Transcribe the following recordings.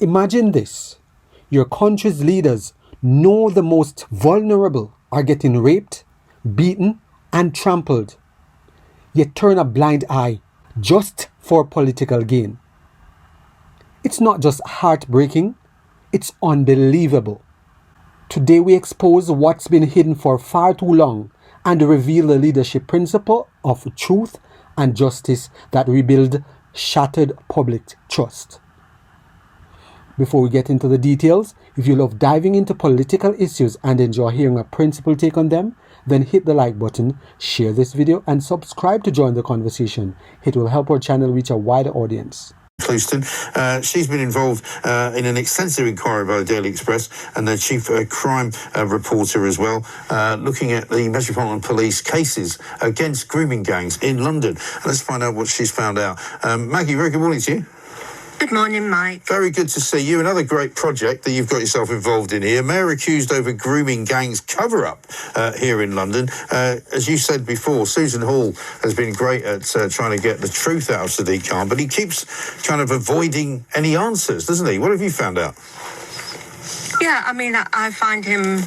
Imagine this. Your country's leaders know the most vulnerable are getting raped, beaten, and trampled, yet turn a blind eye just for political gain. It's not just heartbreaking, it's unbelievable. Today we expose what's been hidden for far too long and reveal the leadership principle of truth and justice that rebuild shattered public trust. Before we get into the details, if you love diving into political issues and enjoy hearing a principled take on them, then hit the like button, share this video, and subscribe to join the conversation. It will help our channel reach a wider audience. Clouston. She's been involved in an extensive inquiry by the Daily Express and the chief crime reporter as well, looking at the Metropolitan Police cases against grooming gangs in London. Let's find out what she's found out. Maggie, very good morning to you. Good morning, Mike. Very good to see you. Another great project that you've got yourself involved in here. Mayor accused over grooming gangs cover-up here in London. As you said before, Susan Hall has been great at trying to get the truth out of Sadiq Khan, but he keeps kind of avoiding any answers, doesn't he? What have you found out? Yeah, I mean, I find him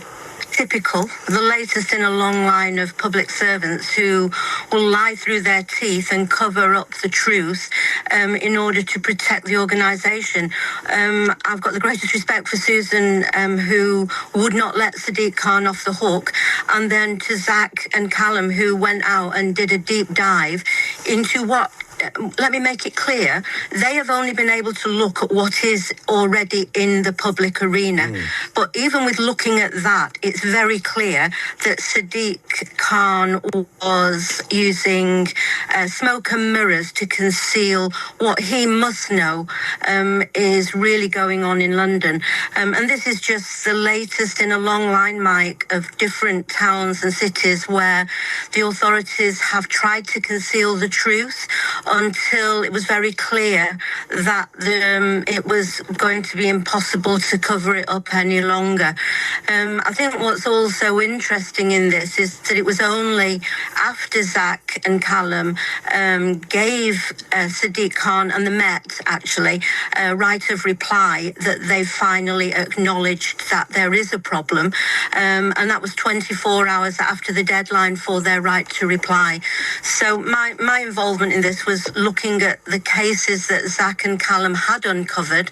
typical, the latest in a long line of public servants who will lie through their teeth and cover up the truth in order to protect the organisation. I've got the greatest respect for Susan, who would not let Sadiq Khan off the hook, and then to Zach and Callum, who went out and did a deep dive into what, let me make it clear, they have only been able to look at what is already in the public arena. But even with looking at that, it's very clear that Sadiq Khan was using smoke and mirrors to conceal what he must know is really going on in London. And this is just the latest in a long line, Mike, of different towns and cities where the authorities have tried to conceal the truth until it was very clear that it was going to be impossible to cover it up any longer. I think what's also interesting in this is that it was only after Zach and Callum gave Sadiq Khan and the Met, actually, right of reply that they finally acknowledged that there is a problem. And that was 24 hours after the deadline for their right to reply. So my involvement in this was looking at the cases that Zach and Callum had uncovered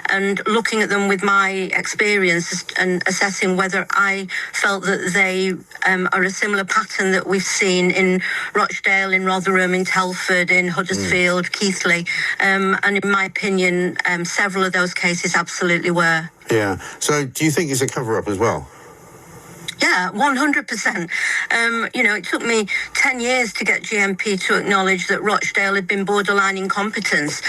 and looking at them with my experience and assessing whether I felt that they are a similar pattern that we've seen in Rochdale, in Rotherham, in Telford, in Huddersfield, Keighley. And in my opinion, several of those cases absolutely were. Yeah. So do you think it's a cover-up as well? Yeah, 100%. It took me 10 years to get GMP to acknowledge that Rochdale had been borderline incompetence.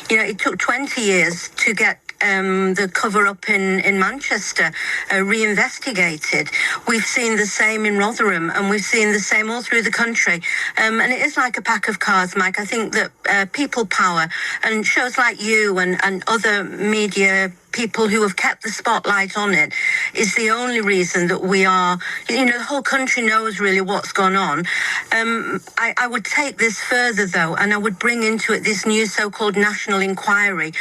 It took 20 years to get the cover-up in Manchester reinvestigated. We've seen the same in Rotherham, and we've seen the same all through the country. And it is like a pack of cards, Mike. I think that people power and shows like you and other media people who have kept the spotlight on it is the only reason that we are, the whole country knows really what's gone on. I would take this further, though, and I would bring into it this new so-called national inquiry.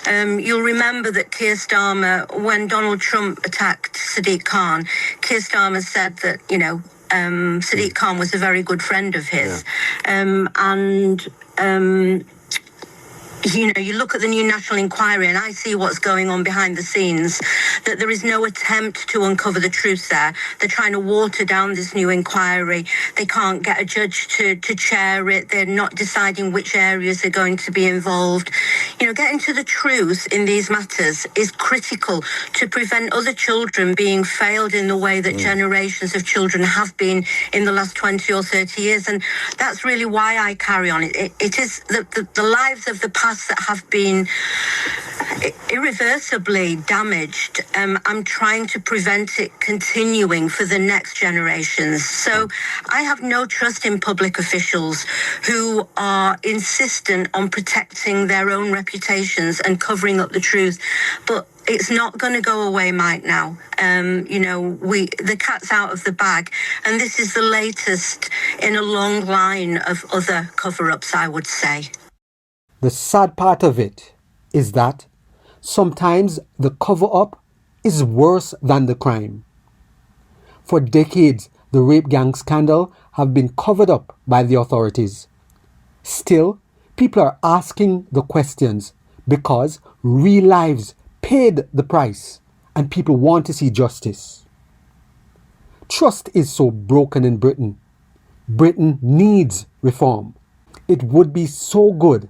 You'll remember that Keir Starmer, when Donald Trump attacked Sadiq Khan, Keir Starmer said that, Sadiq Khan was a very good friend of his. You look at the new national inquiry and I see what's going on behind the scenes, that there is no attempt to uncover the truth there. They're trying to water down this new inquiry. They can't get a judge to chair it. They're not deciding which areas are going to be involved. Getting to the truth in these matters is critical to prevent other children being failed in the way that generations of children have been in the last 20 or 30 years. And that's really why I carry on. It is the lives of the past that have been irreversibly damaged. I'm trying to prevent it continuing for the next generations. So I have no trust in public officials who are insistent on protecting their own reputations and covering up the truth. But it's not going to go away, Mike, now. The cat's out of the bag. And this is the latest in a long line of other cover-ups, I would say. The sad part of it is that Sometimes the cover-up is worse than the crime. For decades, the rape gang scandal have been covered up by the authorities. Still, people are asking the questions because real lives paid the price and people want to see justice. Trust is so broken in Britain. Britain needs reform. It would be so good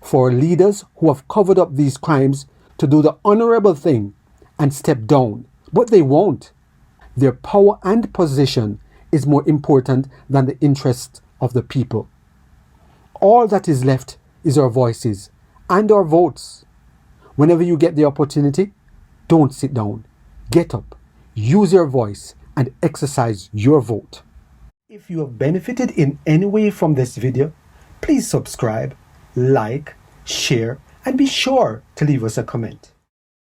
for leaders who have covered up these crimes to do the honourable thing and step down, but they won't. Their power and position is more important than the interest of the people. All that is left is our voices and our votes. Whenever you get the opportunity, don't sit down. Get up, use your voice, and exercise your vote. If you have benefited in any way from this video, please subscribe, like, share, and be sure to leave us a comment.